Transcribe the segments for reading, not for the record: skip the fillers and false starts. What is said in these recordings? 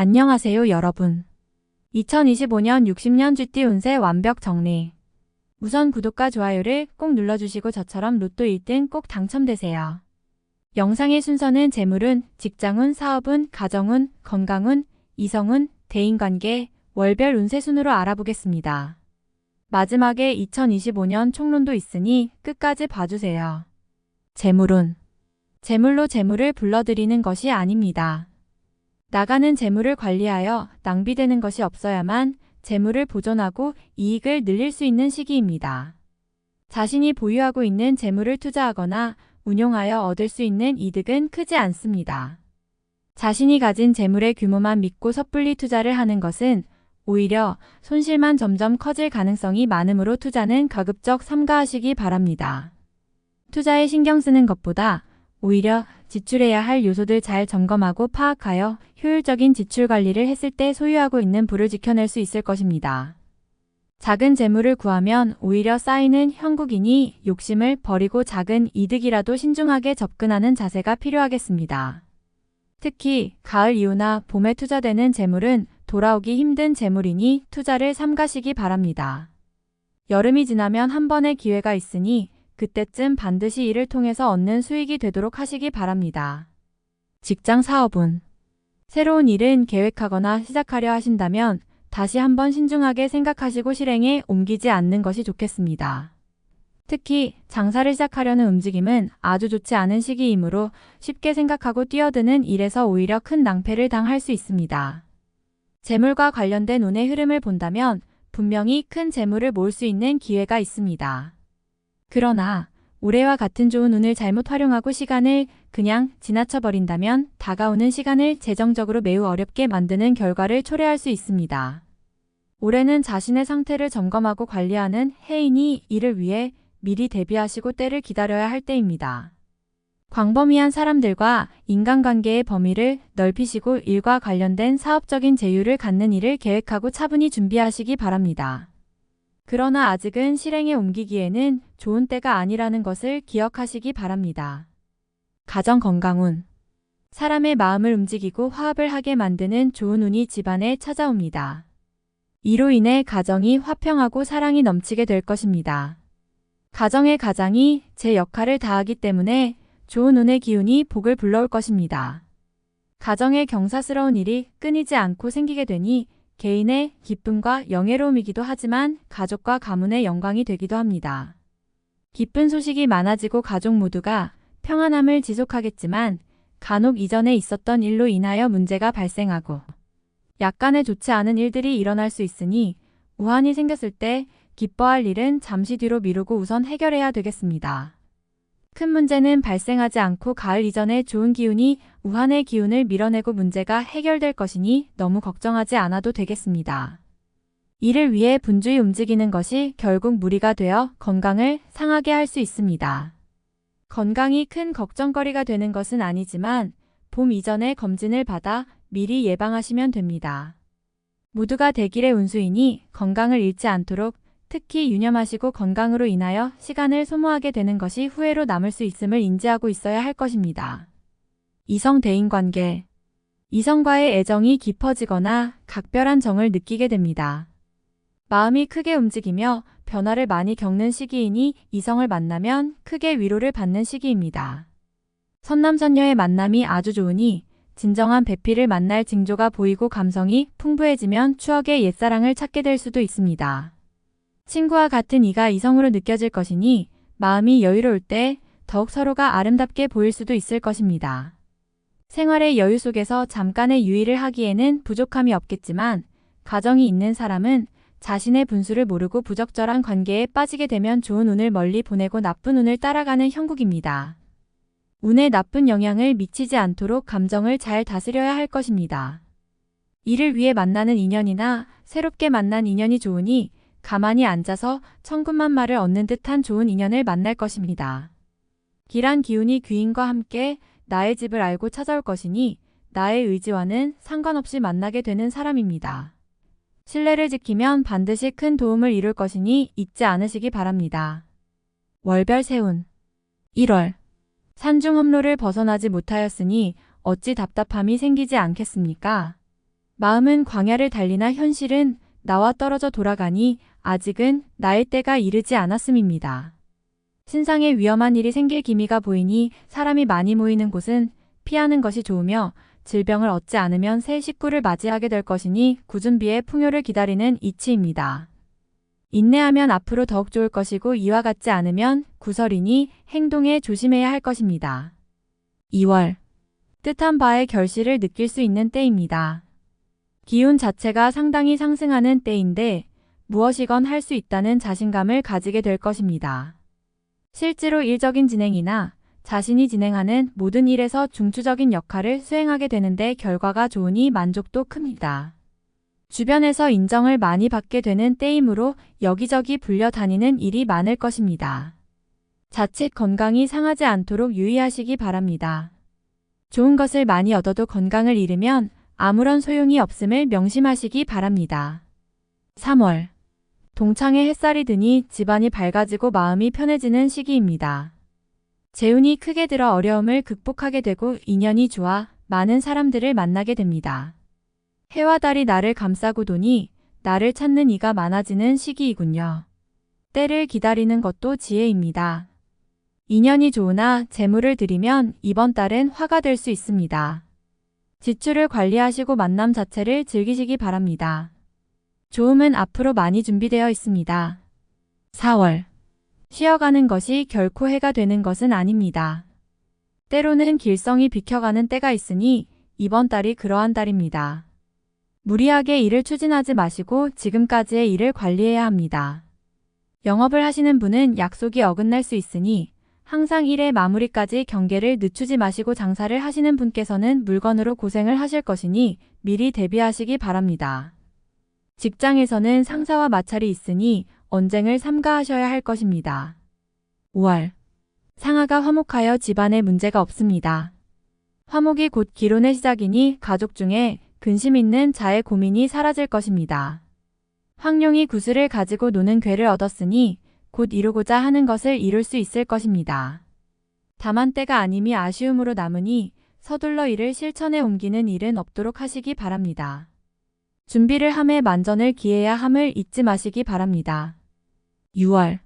안녕하세요, 여러분. 2025년 60년 쥐띠 운세 완벽 정리. 우선 구독과 좋아요를 꼭 눌러주시고 저처럼 로또 1등 꼭 당첨되세요. 영상의 순서는 재물운, 직장운, 사업운, 가정운, 건강운, 이성운, 대인관계, 월별 운세 순으로 알아보겠습니다. 마지막에 2025년 총론도 있으니 끝까지 봐주세요. 재물운. 재물로 재물을 불러들이는 것이 아닙니다. 나가는 재물을 관리하여 낭비되는 것이 없어야만 재물을 보존하고 이익을 늘릴 수 있는 시기입니다. 자신이 보유하고 있는 재물을 투자하거나 운용하여 얻을 수 있는 이득은 크지 않습니다. 자신이 가진 재물의 규모만 믿고 섣불리 투자를 하는 것은 오히려 손실만 점점 커질 가능성이 많으므로 투자는 가급적 삼가하시기 바랍니다. 투자에 신경 쓰는 것보다 오히려 지출해야 할 요소들 잘 점검하고 파악하여 효율적인 지출 관리를 했을 때 소유하고 있는 부를 지켜낼 수 있을 것입니다. 작은 재물을 구하면 오히려 쌓이는 형국이니 욕심을 버리고 작은 이득이라도 신중하게 접근하는 자세가 필요하겠습니다. 특히 가을 이후나 봄에 투자되는 재물은 돌아오기 힘든 재물이니 투자를 삼가시기 바랍니다. 여름이 지나면 한 번의 기회가 있으니 그때쯤 반드시 이를 통해서 얻는 수익이 되도록 하시기 바랍니다. 직장 사업운. 새로운 일은 계획하거나 시작하려 하신다면 다시 한번 신중하게 생각하시고 실행에 옮기지 않는 것이 좋겠습니다. 특히 장사를 시작하려는 움직임은 아주 좋지 않은 시기이므로 쉽게 생각하고 뛰어드는 일에서 오히려 큰 낭패를 당할 수 있습니다. 재물과 관련된 운의 흐름을 본다면 분명히 큰 재물을 모을 수 있는 기회가 있습니다. 그러나 올해와 같은 좋은 운을 잘못 활용하고 시간을 그냥 지나쳐버린다면 다가오는 시간을 재정적으로 매우 어렵게 만드는 결과를 초래할 수 있습니다. 올해는 자신의 상태를 점검하고 관리하는 해이니 이를 위해 미리 대비하시고 때를 기다려야 할 때입니다. 광범위한 사람들과 인간관계의 범위를 넓히시고 일과 관련된 사업적인 재유를 갖는 일을 계획하고 차분히 준비하시기 바랍니다. 그러나 아직은 실행에 옮기기에는 좋은 때가 아니라는 것을 기억하시기 바랍니다. 가정 건강운. 사람의 마음을 움직이고 화합을 하게 만드는 좋은 운이 집안에 찾아옵니다. 이로 인해 가정이 화평하고 사랑이 넘치게 될 것입니다. 가정의 가장이 제 역할을 다하기 때문에 좋은 운의 기운이 복을 불러올 것입니다. 가정에 경사스러운 일이 끊이지 않고 생기게 되니 개인의 기쁨과 영예로움이기도 하지만 가족과 가문의 영광이 되기도 합니다. 기쁜 소식이 많아지고 가족 모두가 평안함을 지속하겠지만 간혹 이전에 있었던 일로 인하여 문제가 발생하고 약간의 좋지 않은 일들이 일어날 수 있으니 우환이 생겼을 때 기뻐할 일은 잠시 뒤로 미루고 우선 해결해야 되겠습니다. 큰 문제는 발생하지 않고 가을 이전에 좋은 기운이 우환의 기운을 밀어내고 문제가 해결될 것이니 너무 걱정하지 않아도 되겠습니다. 이를 위해 분주히 움직이는 것이 결국 무리가 되어 건강을 상하게 할 수 있습니다. 건강이 큰 걱정거리가 되는 것은 아니지만 봄 이전에 검진을 받아 미리 예방하시면 됩니다. 모두가 대길의 운수이니 건강을 잃지 않도록 특히 유념하시고 건강으로 인하여 시간을 소모하게 되는 것이 후회로 남을 수 있음을 인지하고 있어야 할 것입니다. 이성 대인관계. 이성과의 애정이 깊어지거나 각별한 정을 느끼게 됩니다. 마음이 크게 움직이며 변화를 많이 겪는 시기이니 이성을 만나면 크게 위로를 받는 시기입니다. 선남선녀의 만남이 아주 좋으니 진정한 배필을 만날 징조가 보이고 감성이 풍부해지면 추억의 옛사랑을 찾게 될 수도 있습니다. 친구와 같은 이가 이성으로 느껴질 것이니 마음이 여유로울 때 더욱 서로가 아름답게 보일 수도 있을 것입니다. 생활의 여유 속에서 잠깐의 유의를 하기에는 부족함이 없겠지만 가정이 있는 사람은 자신의 분수를 모르고 부적절한 관계에 빠지게 되면 좋은 운을 멀리 보내고 나쁜 운을 따라가는 형국입니다. 운에 나쁜 영향을 미치지 않도록 감정을 잘 다스려야 할 것입니다. 이를 위해 만나는 인연이나 새롭게 만난 인연이 좋으니 가만히 앉아서 천군만마를 얻는 듯한 좋은 인연을 만날 것입니다. 길한 기운이 귀인과 함께 나의 집을 알고 찾아올 것이니 나의 의지와는 상관없이 만나게 되는 사람입니다. 신뢰를 지키면 반드시 큰 도움을 이룰 것이니 잊지 않으시기 바랍니다. 월별 세운. 1월. 산중 험로를 벗어나지 못하였으니 어찌 답답함이 생기지 않겠습니까? 마음은 광야를 달리나 현실은 나와 떨어져 돌아가니 아직은 나의 때가 이르지 않았음입니다. 신상에 위험한 일이 생길 기미가 보이니 사람이 많이 모이는 곳은 피하는 것이 좋으며 질병을 얻지 않으면 새 식구를 맞이하게 될 것이니 구준비의 풍요를 기다리는 이치입니다. 인내하면 앞으로 더욱 좋을 것이고 이와 같지 않으면 구설이니 행동에 조심해야 할 것입니다. 2월. 뜻한 바의 결실을 느낄 수 있는 때입니다. 기운 자체가 상당히 상승하는 때인데 무엇이건 할 수 있다는 자신감을 가지게 될 것입니다. 실제로 일적인 진행이나 자신이 진행하는 모든 일에서 중추적인 역할을 수행하게 되는데 결과가 좋으니 만족도 큽니다. 주변에서 인정을 많이 받게 되는 때이므로 여기저기 불려다니는 일이 많을 것입니다. 자칫 건강이 상하지 않도록 유의하시기 바랍니다. 좋은 것을 많이 얻어도 건강을 잃으면 아무런 소용이 없음을 명심하시기 바랍니다. 3월. 동창에 햇살이 드니 집안이 밝아지고 마음이 편해지는 시기입니다. 재운이 크게 들어 어려움을 극복하게 되고 인연이 좋아 많은 사람들을 만나게 됩니다. 해와 달이 나를 감싸고 도니 나를 찾는 이가 많아지는 시기이군요. 때를 기다리는 것도 지혜입니다. 인연이 좋으나 재물을 들이면 이번 달은 화가 될 수 있습니다. 지출을 관리하시고 만남 자체를 즐기시기 바랍니다. 좋음은 앞으로 많이 준비되어 있습니다. 4월. 쉬어가는 것이 결코 해가 되는 것은 아닙니다. 때로는 길성이 비켜가는 때가 있으니 이번 달이 그러한 달입니다. 무리하게 일을 추진하지 마시고 지금까지의 일을 관리해야 합니다. 영업을 하시는 분은 약속이 어긋날 수 있으니 항상 일의 마무리까지 경계를 늦추지 마시고 장사를 하시는 분께서는 물건으로 고생을 하실 것이니 미리 대비하시기 바랍니다. 직장에서는 상사와 마찰이 있으니 언쟁을 삼가하셔야 할 것입니다. 5월. 상하가 화목하여 집안에 문제가 없습니다. 화목이 곧 기론의 시작이니 가족 중에 근심 있는 자의 고민이 사라질 것입니다. 황룡이 구슬을 가지고 노는 괴를 얻었으니 곧 이루고자 하는 것을 이룰 수 있을 것입니다. 다만 때가 아님이 아쉬움으로 남으니 서둘러 이를 실천에 옮기는 일은 없도록 하시기 바랍니다. 준비를 함에 만전을 기해야 함을 잊지 마시기 바랍니다. 6월.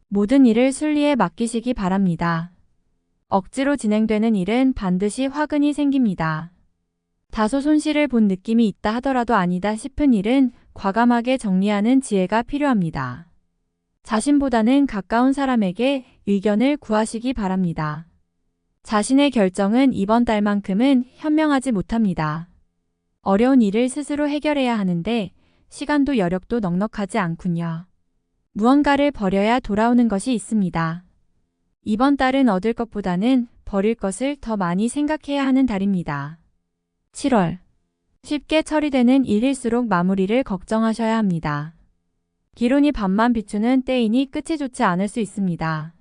모든 일을 순리에 맡기시기 바랍니다. 억지로 진행되는 일은 반드시 화근이 생깁니다. 다소 손실을 본 느낌이 있다 하더라도 아니다 싶은 일은 과감하게 정리하는 지혜가 필요합니다. 자신보다는 가까운 사람에게 의견을 구하시기 바랍니다. 자신의 결정은 이번 달만큼은 현명하지 못합니다. 어려운 일을 스스로 해결해야 하는데 시간도 여력도 넉넉하지 않군요. 무언가를 버려야 돌아오는 것이 있습니다. 이번 달은 얻을 것보다는 버릴 것을 더 많이 생각해야 하는 달입니다. 7월. 쉽게 처리되는 일일수록 마무리를 걱정하셔야 합니다. 기론이 밤만 비추는 때이니 끝이 좋지 않을 수 있습니다.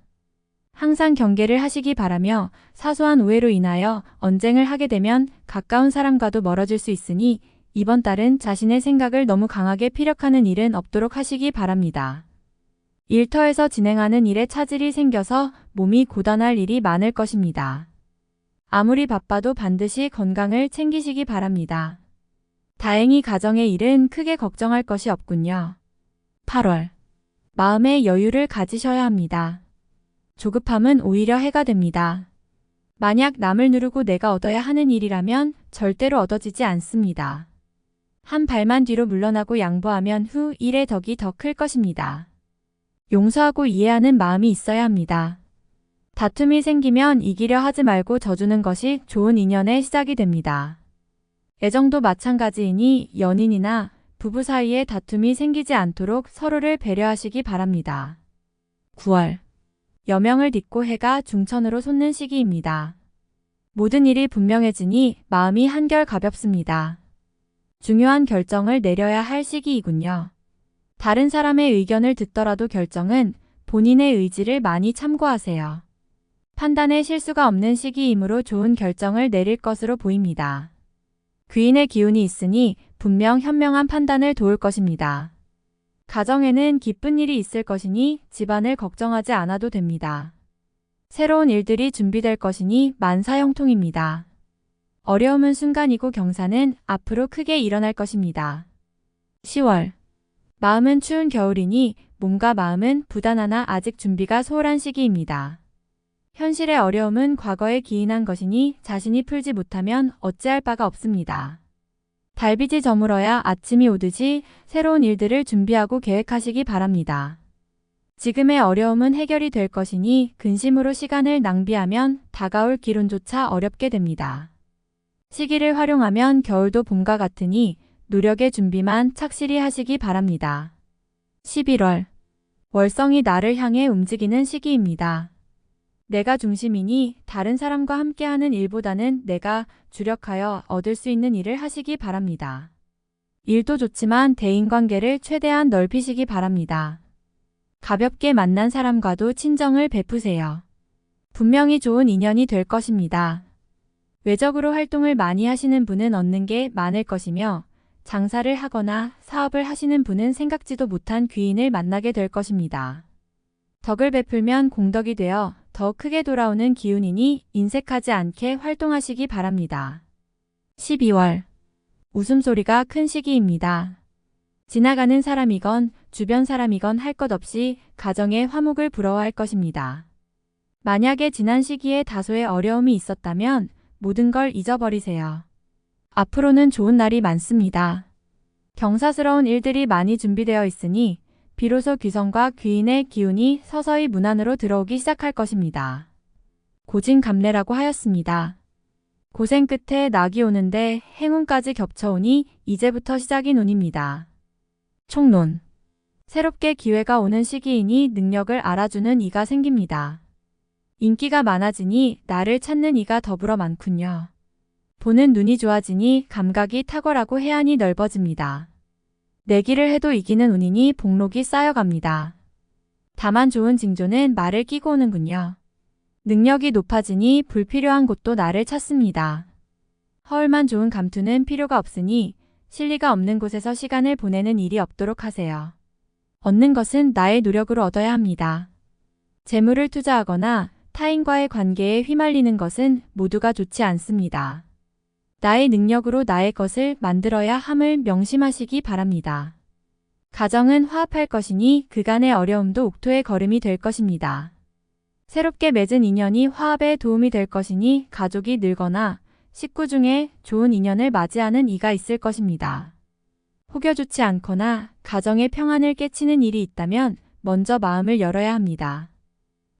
항상 경계를 하시기 바라며 사소한 오해로 인하여 언쟁을 하게 되면 가까운 사람과도 멀어질 수 있으니 이번 달은 자신의 생각을 너무 강하게 피력하는 일은 없도록 하시기 바랍니다. 일터에서 진행하는 일에 차질이 생겨서 몸이 고단할 일이 많을 것입니다. 아무리 바빠도 반드시 건강을 챙기시기 바랍니다. 다행히 가정의 일은 크게 걱정할 것이 없군요. 8월. 마음의 여유를 가지셔야 합니다. 조급함은 오히려 해가 됩니다. 만약 남을 누르고 내가 얻어야 하는 일이라면 절대로 얻어지지 않습니다. 한 발만 뒤로 물러나고 양보하면 후 일의 덕이 더 클 것입니다. 용서하고 이해하는 마음이 있어야 합니다. 다툼이 생기면 이기려 하지 말고 져주는 것이 좋은 인연의 시작이 됩니다. 애정도 마찬가지이니 연인이나 부부 사이에 다툼이 생기지 않도록 서로를 배려하시기 바랍니다. 9월. 여명을 딛고 해가 중천으로 솟는 시기입니다. 모든 일이 분명해지니 마음이 한결 가볍습니다. 중요한 결정을 내려야 할 시기이군요. 다른 사람의 의견을 듣더라도 결정은 본인의 의지를 많이 참고하세요. 판단에 실수가 없는 시기이므로 좋은 결정을 내릴 것으로 보입니다. 귀인의 기운이 있으니 분명 현명한 판단을 도울 것입니다. 가정에는 기쁜 일이 있을 것이니 집안을 걱정하지 않아도 됩니다. 새로운 일들이 준비될 것이니 만사형통입니다. 어려움은 순간이고 경사는 앞으로 크게 일어날 것입니다. 10월. 마음은 추운 겨울이니 몸과 마음은 부단하나 아직 준비가 소홀한 시기입니다. 현실의 어려움은 과거에 기인한 것이니 자신이 풀지 못하면 어찌할 바가 없습니다. 달빛이 저물어야 아침이 오듯이 새로운 일들을 준비하고 계획하시기 바랍니다. 지금의 어려움은 해결이 될 것이니 근심으로 시간을 낭비하면 다가올 기론조차 어렵게 됩니다. 시기를 활용하면 겨울도 봄과 같으니 노력의 준비만 착실히 하시기 바랍니다. 11월. 월성이 나를 향해 움직이는 시기입니다. 내가 중심이니 다른 사람과 함께하는 일보다는 내가 주력하여 얻을 수 있는 일을 하시기 바랍니다. 일도 좋지만 대인관계를 최대한 넓히시기 바랍니다. 가볍게 만난 사람과도 친정을 베푸세요. 분명히 좋은 인연이 될 것입니다. 외적으로 활동을 많이 하시는 분은 얻는 게 많을 것이며 장사를 하거나 사업을 하시는 분은 생각지도 못한 귀인을 만나게 될 것입니다. 덕을 베풀면 공덕이 되어 더 크게 돌아오는 기운이니 인색하지 않게 활동하시기 바랍니다. 12월. 웃음소리가 큰 시기입니다. 지나가는 사람이건 주변 사람이건 할 것 없이 가정의 화목을 부러워할 것입니다. 만약에 지난 시기에 다소의 어려움이 있었다면 모든 걸 잊어버리세요. 앞으로는 좋은 날이 많습니다. 경사스러운 일들이 많이 준비되어 있으니 비로소 귀성과 귀인의 기운이 서서히 문 안으로 들어오기 시작할 것입니다. 고진감래라고 하였습니다. 고생 끝에 낙이 오는데 행운까지 겹쳐오니 이제부터 시작인 운입니다. 총론. 새롭게 기회가 오는 시기이니 능력을 알아주는 이가 생깁니다. 인기가 많아지니 나를 찾는 이가 더불어 많군요. 보는 눈이 좋아지니 감각이 탁월하고 해안이 넓어집니다. 내기를 해도 이기는 운이니 복록이 쌓여갑니다. 다만 좋은 징조는 말을 끼고 오는군요. 능력이 높아지니 불필요한 곳도 나를 찾습니다. 허울만 좋은 감투는 필요가 없으니 실리가 없는 곳에서 시간을 보내는 일이 없도록 하세요. 얻는 것은 나의 노력으로 얻어야 합니다. 재물을 투자하거나 타인과의 관계에 휘말리는 것은 모두가 좋지 않습니다. 나의 능력으로 나의 것을 만들어야 함을 명심하시기 바랍니다. 가정은 화합할 것이니 그간의 어려움도 옥토의 걸음이 될 것입니다. 새롭게 맺은 인연이 화합에 도움이 될 것이니 가족이 늘거나 식구 중에 좋은 인연을 맞이하는 이가 있을 것입니다. 혹여 좋지 않거나 가정의 평안을 깨치는 일이 있다면 먼저 마음을 열어야 합니다.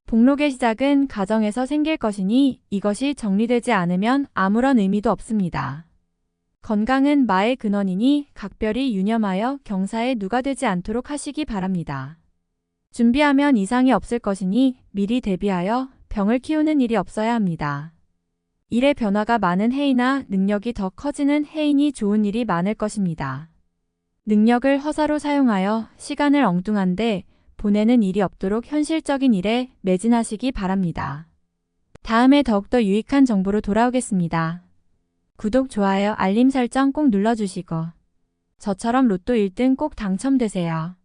복록의 시작은 가정에서 생길 것이니 이것이 정리되지 않으면 아무런 의미도 없습니다. 건강은 마의 근원이니 각별히 유념하여 경사에 누가 되지 않도록 하시기 바랍니다. 준비하면 이상이 없을 것이니 미리 대비하여 병을 키우는 일이 없어야 합니다. 일의 변화가 많은 해이나 능력이 더 커지는 해이니 좋은 일이 많을 것입니다. 능력을 허사로 사용하여 시간을 엉뚱한데 보내는 일이 없도록 현실적인 일에 매진하시기 바랍니다. 다음에 더욱더 유익한 정보로 돌아오겠습니다. 구독, 좋아요, 알림 설정 꼭 눌러주시고 저처럼 로또 1등 꼭 당첨되세요.